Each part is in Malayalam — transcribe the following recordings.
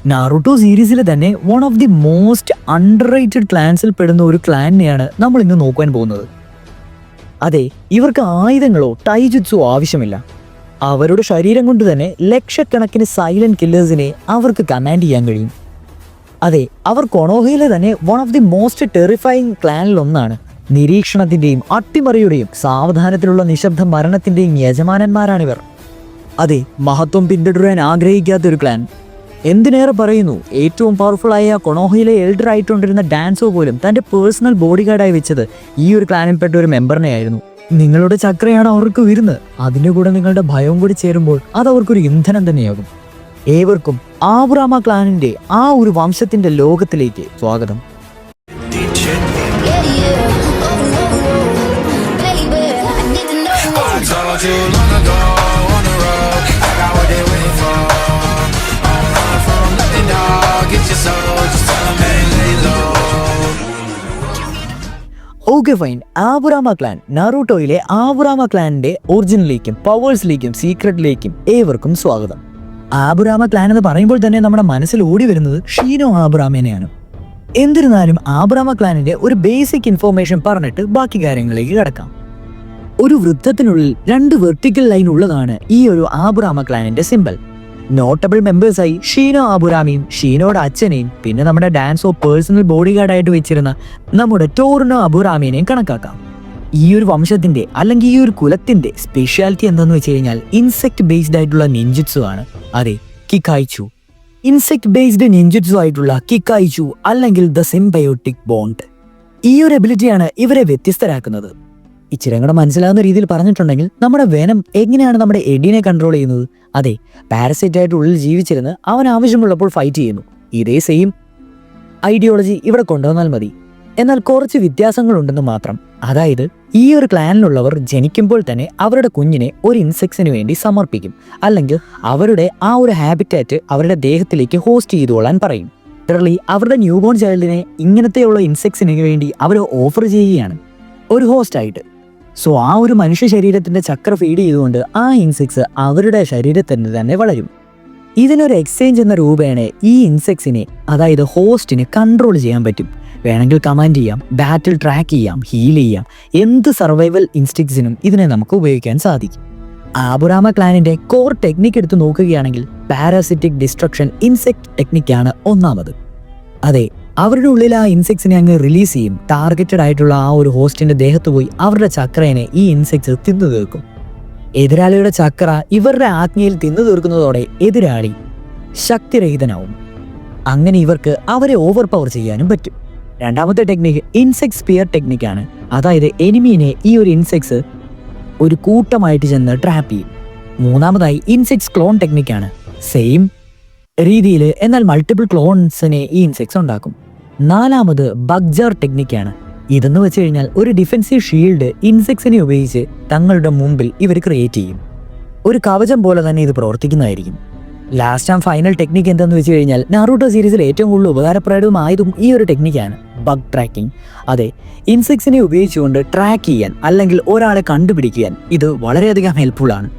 നാറുട്ടോ സീരീസിലെ തന്നെ one of the most underrated ക്ലാൻസിൽ പെടുന്ന ഒരു ക്ലാനിനെയാണ് നമ്മൾ ഇന്ന് നോക്കാൻ പോകുന്നത്. അതെ, ഇവർക്ക് ആയുധങ്ങളോ ടൈജുത്സോ ആവശ്യമില്ല. അവരുടെ ശരീരം കൊണ്ട് തന്നെ ലക്ഷക്കണക്കിന് സൈലന്റ് കില്ലേഴ്സിനെ അവർക്ക് കമാൻഡ് ചെയ്യാൻ കഴിയും. അതെ, അവർ കൊണോഹയിലെ തന്നെ one of the most terrifying ക്ലാനിലൊന്നാണ്. നിരീക്ഷണത്തിന്റെയും അട്ടിമറിയുടെയും സാവധാനത്തിലുള്ള നിശബ്ദ മരണത്തിന്റെയും യജമാനന്മാരാണിവർ. അതെ, മഹത്വം പിന്തുടരാൻ ആഗ്രഹിക്കാത്തൊരു ക്ലാൻ. എന്തിനേറെ പറയുന്നു, ഏറ്റവും പവർഫുൾ ആയ കൊണോഹയിലെ എൽഡർ ആയിട്ടുകൊണ്ടിരുന്ന ഡാൻസോ പോലും തൻ്റെ പേഴ്സണൽ ബോഡി ഗാർഡായി വെച്ചത് ഈ ഒരു ക്ലാനിൽപ്പെട്ട ഒരു മെമ്പറിനെ ആയിരുന്നു. നിങ്ങളുടെ ചക്രയാണ് അവർക്ക് വരുന്നത്, അതിൻ്റെ കൂടെ നിങ്ങളുടെ ഭയവും കൂടി ചേരുമ്പോൾ അത് അവർക്കൊരു ഇന്ധനം തന്നെയാകും. ഏവർക്കും ആബ്രാമ ക്ലാനിൻ്റെ ആ ഒരു വംശത്തിൻ്റെ ലോകത്തിലേക്ക് സ്വാഗതം. ഓക്കെ ഫൈൻ, ആബുറാമ ക്ലാൻ നാറൂട്ടോയിലെ ആബുറാമ ക്ലാനിന്റെ ഒറിജിനിലേക്കും പവേഴ്സിലേക്കും സീക്രട്ടിലേക്കും ഏവർക്കും സ്വാഗതം. ആബുറാമ ക്ലാൻ എന്ന് പറയുമ്പോൾ തന്നെ നമ്മുടെ മനസ്സിൽ ഓടി വരുന്നത് ഷീനോ ആബുറാമേനെയാണ്. എന്നിരുന്നാലും ആബുറാമ ക്ലാനിന്റെ ഒരു ബേസിക് ഇൻഫോർമേഷൻ പറഞ്ഞിട്ട് ബാക്കി കാര്യങ്ങളിലേക്ക് കിടക്കാം. ഒരു വൃത്തത്തിനുള്ളിൽ 2 വെർട്ടിക്കൽ ലൈൻ ഉള്ളതാണ് ഈ ഒരു ആബുറാമ ക്ലാനിന്റെ സിമ്പൽ. നോട്ടബിൾ മെമ്പേഴ്സായി ഷീനോ ആബുറാമയും ഷീനോയുടെ അച്ഛനെയും പിന്നെ നമ്മുടെ ഡാൻസോ പേഴ്സണൽ ബോഡി ഗാർഡായിട്ട് വെച്ചിരുന്ന നമ്മുടെ ടോറിനോ അബുറാമിനെയും കണക്കാക്കാം. ഈ ഒരു വംശത്തിന്റെ അല്ലെങ്കിൽ ഈ ഒരു കുലത്തിന്റെ സ്പെഷ്യാലിറ്റി എന്താണെന്ന് വെച്ച് കഴിഞ്ഞാൽ ഇൻസെക്ട് ബേസ്ഡ് ആയിട്ടുള്ള നിൻജുത്സു ആണ്. അതെ, കിക്കായിച്ചു. ഇൻസെക്ട് ബേസ്ഡ് നിൻജുത്സു ആയിട്ടുള്ള കിക്കായിച്ചു അല്ലെങ്കിൽ ദ സിംബയോട്ടിക് ബോണ്ട്. ഈ ഒരു എബിലിറ്റിയാണ് ഇവരെ വ്യത്യസ്തരാക്കുന്നത്. ഇച്ചിരങ്ങടെ മനസ്സിലാകുന്ന രീതിയിൽ പറഞ്ഞിട്ടുണ്ടെങ്കിൽ നമ്മുടെ വെനം എങ്ങനെയാണ് നമ്മുടെ എഡിനെ കൺട്രോൾ ചെയ്യുന്നത്? അതെ, പാരസൈറ്റ് ആയിട്ട് ഉള്ളിൽ ജീവിച്ചിരുന്ന് അവൻ ആവശ്യമുള്ളപ്പോൾ ഫൈറ്റ് ചെയ്യുന്നു. ഇതേ സെയിം ഐഡിയോളജി ഇവിടെ കൊണ്ടുവന്നാൽ മതി. എന്നാൽ കുറച്ച് വ്യത്യാസങ്ങളുണ്ടെന്ന് മാത്രം. അതായത് ഈ ഒരു ക്ലാനിലുള്ളവർ ജനിക്കുമ്പോൾ തന്നെ അവരുടെ കുഞ്ഞിനെ ഒരു ഇൻസെക്ട്സിന് വേണ്ടി സമർപ്പിക്കും, അല്ലെങ്കിൽ അവരുടെ ആ ഒരു ഹാബിറ്റാറ്റ് അവരുടെ ദേഹത്തിലേക്ക് ഹോസ്റ്റ് ചെയ്തുകൊള്ളാൻ പറയും. ലിറ്ററലി അവരുടെ ന്യൂബോൺ ചൈൽഡിനെ ഇങ്ങനത്തെയുള്ള ഇൻസെക്ട്സിന് വേണ്ടി അവർ ഓഫർ ചെയ്യുകയാണ് ഒരു ഹോസ്റ്റായിട്ട്. സോ ആ ഒരു മനുഷ്യ ശരീരത്തിന്റെ ചക്ര ഫീഡ് ചെയ്തുകൊണ്ട് ആ ഇൻസെക്ട്സ് അവരുടെ ശരീരത്തിന് തന്നെ വളരും. ഇതിനൊരു എക്സ്ചേഞ്ച് എന്ന രൂപേണ ഈ ഇൻസെക്ട്സിനെ, അതായത് ഹോസ്റ്റിനെ കൺട്രോൾ ചെയ്യാൻ പറ്റും. വേണമെങ്കിൽ കമാൻഡ് ചെയ്യാം, ബാറ്റിൽ ട്രാക്ക് ചെയ്യാം, ഹീൽ ചെയ്യാം. എന്ത് സർവൈവൽ ഇൻസ്റ്റിങ്സിനും ഇതിനെ നമുക്ക് ഉപയോഗിക്കാൻ സാധിക്കും. ആബുറാമ ക്ലാനിന്റെ കോർ ടെക്നിക്ക് എടുത്ത് നോക്കുകയാണെങ്കിൽ പാരാസിറ്റിക് ഡിസ്ട്രക്ഷൻ ഇൻസെക്ട് ടെക്നിക്കാണ് ഒന്നാമത്. അതെ, അവരുടെ ഉള്ളിൽ ആ ഇൻസെക്ട്സിനെ അങ്ങ് റിലീസ് ചെയ്യും. ടാർഗറ്റഡ് ആയിട്ടുള്ള ആ ഒരു ഹോസ്റ്റിന്റെ ദേഹത്ത് പോയി അവരുടെ ചക്രനെ ഈ ഇൻസെക്ട്സ് തിന്നു തീർക്കും. എതിരാളിയുടെ ചക്ര ഇവരുടെ ആജ്ഞയിൽ തിന്നു തീർക്കുന്നതോടെ എതിരാളി ശക്തിരഹിതനാവും. അങ്ങനെ ഇവർക്ക് അവരെ ഓവർ പവർ ചെയ്യാനും പറ്റും. രണ്ടാമത്തെ ടെക്നിക്ക് ഇൻസെക്ട് സ്പിയർ ടെക്നിക്കാണ്. അതായത് എനിമീനെ ഈ ഒരു ഇൻസെക്ട്സ് ഒരു കൂട്ടമായിട്ട് ചെന്ന് ട്രാപ്പ് ചെയ്യും. മൂന്നാമതായി ഇൻസെക്ട്സ് ക്ലോൺ ടെക്നിക്കാണ്. സെയിം രീതിയിൽ എന്നാൽ മൾട്ടിപ്പിൾ ക്ലോൺസിനെ ഈ ഇൻസെക്ട്സ് ഉണ്ടാക്കും. നാലാമത് ബഗ്ജാർ ടെക്നിക്കാണ്. ഇതെന്ന് വെച്ച് കഴിഞ്ഞാൽ ഒരു ഡിഫെൻസീവ് ഷീൽഡ് ഇൻസെക്ട്സിനെ ഉപയോഗിച്ച് തങ്ങളുടെ മുമ്പിൽ ഇവർ ക്രിയേറ്റ് ചെയ്യും. ഒരു കവചം പോലെ തന്നെ ഇത് പ്രവർത്തിക്കുന്നതായിരിക്കും. ലാസ്റ്റ് ആൻഡ് ഫൈനൽ ടെക്നിക്ക് എന്താണെന്ന് വെച്ച് കഴിഞ്ഞാൽ നാറൂട്ടോ സീരീസിൽ ഏറ്റവും കൂടുതൽ ഉപകാരപ്രദമായതും ഈ ഒരു ടെക്നിക്കാണ്, ബഗ് ട്രാക്കിംഗ്. അതെ, ഇൻസെക്ട്സിനെ ഉപയോഗിച്ചുകൊണ്ട് ട്രാക്ക് ചെയ്യാൻ അല്ലെങ്കിൽ ഒരാളെ കണ്ടുപിടിക്കാൻ ഇത് വളരെയധികം ഹെൽപ്ഫുൾ ആണ്.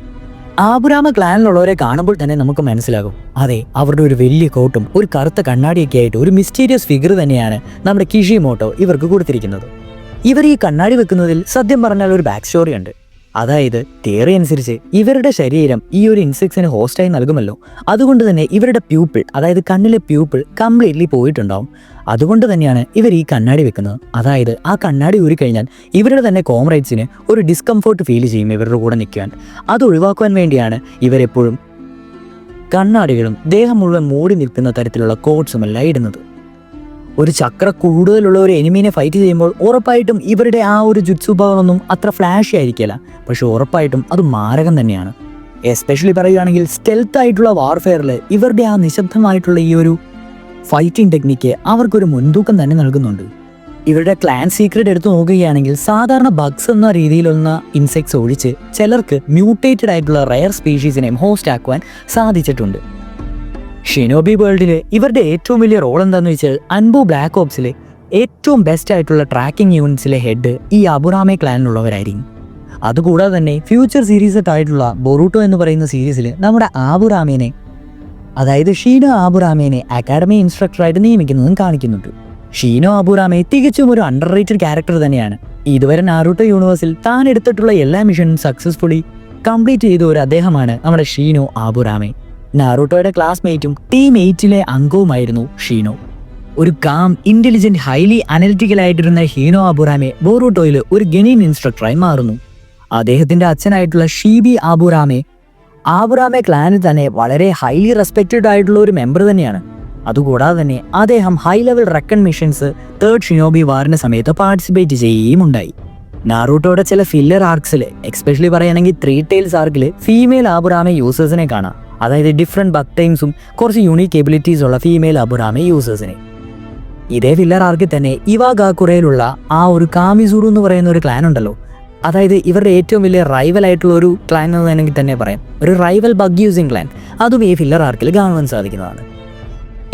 ആബുറാമ ക്ലാനിലുള്ളവരെ കാണുമ്പോൾ തന്നെ നമുക്ക് മനസ്സിലാകും. അതെ, അവരുടെ ഒരു വലിയ കോട്ടും ഒരു കറുത്ത കണ്ണാടിയൊക്കെ ആയിട്ട് ഒരു മിസ്റ്റീരിയസ് ഫിഗർ തന്നെയാണ് നമ്മുടെ കിഷിമോട്ടോ ഇവർക്ക് കൊടുത്തിരിക്കുന്നത്. ഇവർ ഈ കണ്ണാടി വെക്കുന്നതിൽ സത്യം പറഞ്ഞാൽ ഒരു ബാക്ക് സ്റ്റോറി ഉണ്ട്. അതായത് തിയറി അനുസരിച്ച് ഇവരുടെ ശരീരം ഈ ഒരു ഇൻസെക്ട്സിന് ഹോസ്റ്റായി നൽകുമല്ലോ, അതുകൊണ്ട് തന്നെ ഇവരുടെ പ്യൂപ്പിൾ, അതായത് കണ്ണിലെ പ്യൂപ്പിൾ കംപ്ലീറ്റ്ലി പോയിട്ടുണ്ടാവും. അതുകൊണ്ട് തന്നെയാണ് ഇവർ ഈ കണ്ണാടി വെക്കുന്നത്. അതായത് ആ കണ്ണാടി ഊരിക്കഴിഞ്ഞാൽ ഇവരുടെ തന്നെ കോംറേഡ്സിന് ഒരു ഡിസ്കംഫോർട്ട് ഫീൽ ചെയ്യും ഇവരുടെ കൂടെ നിൽക്കാൻ. അത് ഒഴിവാക്കുവാൻ വേണ്ടിയാണ് ഇവരെപ്പോഴും കണ്ണാടികളും ദേഹം മുഴുവൻ മൂടി നിൽക്കുന്ന തരത്തിലുള്ള കോട്ട്സും എല്ലാം ഇടുന്നത്. ഒരു ചക്ര കൂടുതലുള്ള ഒരു എനിമീനെ ഫൈറ്റ് ചെയ്യുമ്പോൾ ഉറപ്പായിട്ടും ഇവരുടെ ആ ഒരു ജുത്സു പവറൊന്നും അത്ര ഫ്ലാഷി ആയിരിക്കില്ല, പക്ഷെ ഉറപ്പായിട്ടും അത് മാരകം തന്നെയാണ്. എസ്പെഷ്യലി പറയുകയാണെങ്കിൽ സ്റ്റെൽത്ത് ആയിട്ടുള്ള വാർഫെയറിൽ ഇവരുടെ ആ നിശബ്ദമായിട്ടുള്ള ഈ ഒരു ഫൈറ്റിംഗ് ടെക്നിക്ക് അവർക്കൊരു മുൻതൂക്കം തന്നെ നൽകുന്നുണ്ട്. ഇവരുടെ ക്ലാൻ സീക്രട്ട് എടുത്തു നോക്കുകയാണെങ്കിൽ സാധാരണ ബഗ്സ് എന്ന രീതിയിലുള്ള ഇൻസെക്ട്സ് ഒഴിച്ച് ചിലർക്ക് മ്യൂട്ടേറ്റഡ് ആയിട്ടുള്ള റയർ സ്പീഷീസിനെയും ഹോസ്റ്റ് ആക്കുവാൻ സാധിച്ചിട്ടുണ്ട്. ഷിനോബി വേൾഡിലെ ഇവരുടെ ഏറ്റവും വലിയ റോൾ എന്താണെന്ന് വെച്ചാൽ അൻബോ ബ്ലാക്ക് ഓപ്സിലെ ഏറ്റവും ബെസ്റ്റ് ആയിട്ടുള്ള ട്രാക്കിംഗ് യൂണിറ്റ്സിലെ ഹെഡ് ഈ അബുറാമെ ക്ലാനിലുള്ളവരായിരിക്കും. അതുകൂടാതെ തന്നെ ഫ്യൂച്ചർ സീരീസ് ആയിട്ടുള്ള ബൊറൂട്ടോ എന്ന് പറയുന്ന സീരീസിൽ നമ്മുടെ ആബുറാമേനെ അതായത് ഷീനോ ആബുറാമേനെ അക്കാഡമി ഇൻസ്ട്രക്ടറായിട്ട് നിയമിക്കുന്നതും കാണിക്കുന്നുണ്ട്. ഷീനോ ആബുറാമെ തികച്ചും ഒരു അണ്ടർ റേറ്റഡ് ക്യാരക്ടർ തന്നെയാണ്. ഇതുവരെ നാറൂട്ടോ യൂണിവേഴ്സിൽ താൻ എടുത്തിട്ടുള്ള എല്ലാ മിഷനും സക്സസ്ഫുള്ളി കംപ്ലീറ്റ് ചെയ്ത ഒരു അദ്ദേഹമാണ് നമ്മുടെ ഷീനോ ആബുറാമെ. നാറൂട്ടോയുടെ ക്ലാസ്മേറ്റും ടീം 8 അംഗവുമായിരുന്നു ഷീനോ. ഒരു calm, intelligent, highly analytical ആയിട്ടിരുന്ന Sheeno ആബുറാമെ ബോറൂട്ടോയിൽ ഒരു ഗെനീൻ ഇൻസ്ട്രക്ടറായി മാറുന്നു. അദ്ദേഹത്തിന്റെ അച്ഛനായിട്ടുള്ള ഷീബി ആബുറാമെ ക്ലാനിൽ തന്നെ വളരെ ഹൈലി റെസ്പെക്റ്റഡ് ആയിട്ടുള്ള ഒരു മെമ്പർ തന്നെയാണ്. അതുകൂടാതെ തന്നെ അദ്ദേഹം high level recon missions third shinobi വാറിന്റെ സമയത്ത് പാർട്ടിസിപ്പേറ്റ് ചെയ്യുകയും ഉണ്ടായി. നാറൂട്ടോയുടെ ചില ഫില്ലർ ആർക്സിൽ, എക്സ്പെഷ്യലി പറയുകയാണെങ്കിൽ 3 Tails ആർക്കിൽ ഫീമെയിൽ ആബുറാമെ യൂസേഴ്സിനെ കാണാം. അതായത് ഡിഫറെന്റ് ബക്ക് ടൈംസും കുറച്ച് യൂണീക്ക് എബിലിറ്റീസ് ഉള്ള ഫീമെയിൽ ആബുറാമെ യൂസേഴ്സിനെ. ഇതേ ഫില്ലർ ആർക്കിൽ തന്നെ ഇവാഗാക്കുറയിലുള്ള ആ ഒരു കാമിസൂറു എന്ന് പറയുന്ന ഒരു ക്ലാൻ ഉണ്ടല്ലോ, അതായത് ഇവരുടെ ഏറ്റവും വലിയ റൈവൽ ആയിട്ടുള്ള ഒരു ക്ലാൻ എന്ന് വേണമെങ്കിൽ തന്നെ പറയാം, ഒരു റൈവൽ ബഗ് യൂസിങ് ക്ലാൻ, അതും ഈ ഫില്ലർ ആർക്കിൽ കാണുവാൻ സാധിക്കുന്നതാണ്.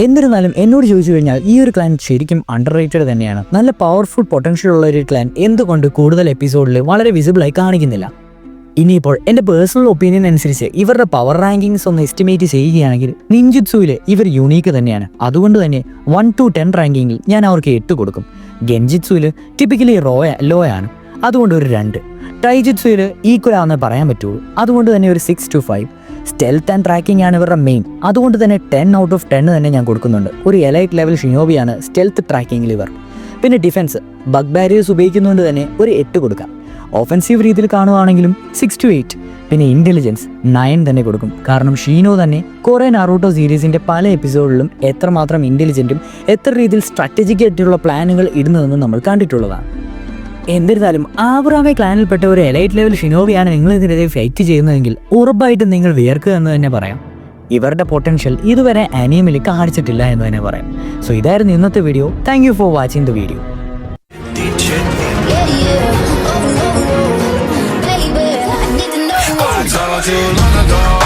എന്നിരുന്നാലും എന്നോട് ചോദിച്ചു കഴിഞ്ഞാൽ ഈ ഒരു ക്ലാൻ ശരിക്കും അണ്ടർ റേറ്റഡ് തന്നെയാണ്. നല്ല പവർഫുൾ പൊട്ടൻഷ്യൽ ഉള്ള ഒരു ക്ലാൻ എന്തുകൊണ്ട് കൂടുതൽ എപ്പിസോഡിൽ വളരെ വിസിബിളായി കാണിക്കുന്നില്ല? ഇനിയിപ്പോൾ എൻ്റെ പേഴ്സണൽ ഒപ്പീനിയൻ അനുസരിച്ച് ഇവരുടെ പവർ റാങ്കിങ്സ് ഒന്ന് എസ്റ്റിമേറ്റ് ചെയ്യുകയാണെങ്കിൽ നിഞ്ചുത്സുവിൽ ഇവർ യൂണീക്ക് തന്നെയാണ്. അതുകൊണ്ട് തന്നെ 1 to 10 റാങ്കിങ്ങിൽ ഞാൻ അവർക്ക് 8 കൊടുക്കും. ഗെൻജിത്സുവിൽ ടിപ്പിക്കലി ലോ ആണ്, അതുകൊണ്ട് ഒരു 2. ടൈജിത്സുവിൽ ഈക്വൽ ആണെന്ന് പറയാൻ പറ്റുള്ളൂ, അതുകൊണ്ട് തന്നെ ഒരു 6 to 5. സ്റ്റെൽത്ത് ആൻഡ് ട്രാക്കിംഗ് ആണ് ഇവരുടെ മെയിൻ, അതുകൊണ്ട് തന്നെ 10 out of 10 തന്നെ ഞാൻ കൊടുക്കുന്നുണ്ട്. ഒരു എലൈറ്റ് ലെവൽ ഷിനോബിയാണ് സ്റ്റെൽത്ത് ട്രാക്കിങ്ങിൽ ഇവർ. പിന്നെ ഡിഫൻസ്, ബഗ് ബാരിയേഴ്സ് ഉപയോഗിക്കുന്നതുകൊണ്ട് തന്നെ ഒരു 8 കൊടുക്കാം. ഓഫൻസീവ് രീതിയിൽ കാണുവാണെങ്കിലും 6 to 8. പിന്നെ ഇൻ്റലിജൻസ് 9 തന്നെ കൊടുക്കും. കാരണം ഷീനോ തന്നെ കുറേ നാറൂട്ടോ സീരീസിൻ്റെ പല എപ്പിസോഡിലും എത്രമാത്രം ഇൻ്റലിജൻറ്റും എത്ര രീതിയിൽ സ്ട്രാറ്റജിക് ആയിട്ടുള്ള പ്ലാനുകൾ ഇടുന്നതെന്ന് നമ്മൾ കണ്ടിട്ടുള്ളതാണ്. എന്നിരുന്നാലും ആബുറാമെ ക്ലാനിൽപ്പെട്ട ഒരു എലൈറ്റ് ലെവൽ ഷിനോബിയാണ് നിങ്ങളിതിനെതിരെ ഫൈറ്റ് ചെയ്യുന്നതെങ്കിൽ ഉറപ്പായിട്ടും നിങ്ങൾ വിയർക്കുക എന്ന് തന്നെ പറയാം. ഇവരുടെ പൊട്ടൻഷ്യൽ ഇതുവരെ ആനിമയിൽ കാണിച്ചിട്ടില്ല എന്ന് തന്നെ പറയാം. സോ ഇതായിരുന്നു ഇന്നത്തെ video. Thank you for watching the video. Too long ago